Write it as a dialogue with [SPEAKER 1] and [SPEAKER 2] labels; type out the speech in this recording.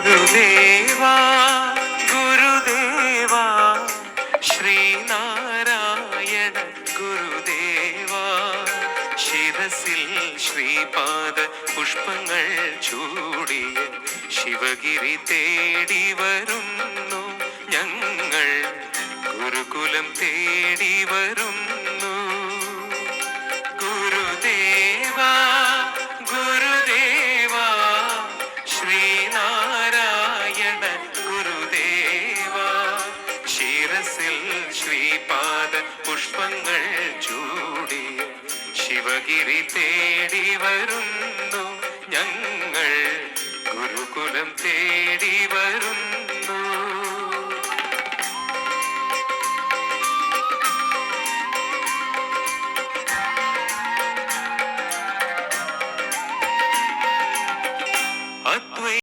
[SPEAKER 1] ഗുരുദേവാ ഗുരുദേവാ ശ്രീനാരായണ ഗുരുദേവാ ശിരസിൽ ശ്രീപാദ പുഷ്പങ്ങൾ ചൂടിയ ശിവഗിരി തേടി വരുന്നു ഞങ്ങൾ, ഗുരുകുലം തേടി വരുന്നു. ഗുരുദേവാ ഗുരുദേവാ ശ്രീനാരായണ ഗുരുദേവാ ശിരസിൽ ശ്രീപാദ പുഷ്പങ്ങൾ ചൂടിയ ശിവഗിരി തേടി വരുന്നു ഞങ്ങൾ,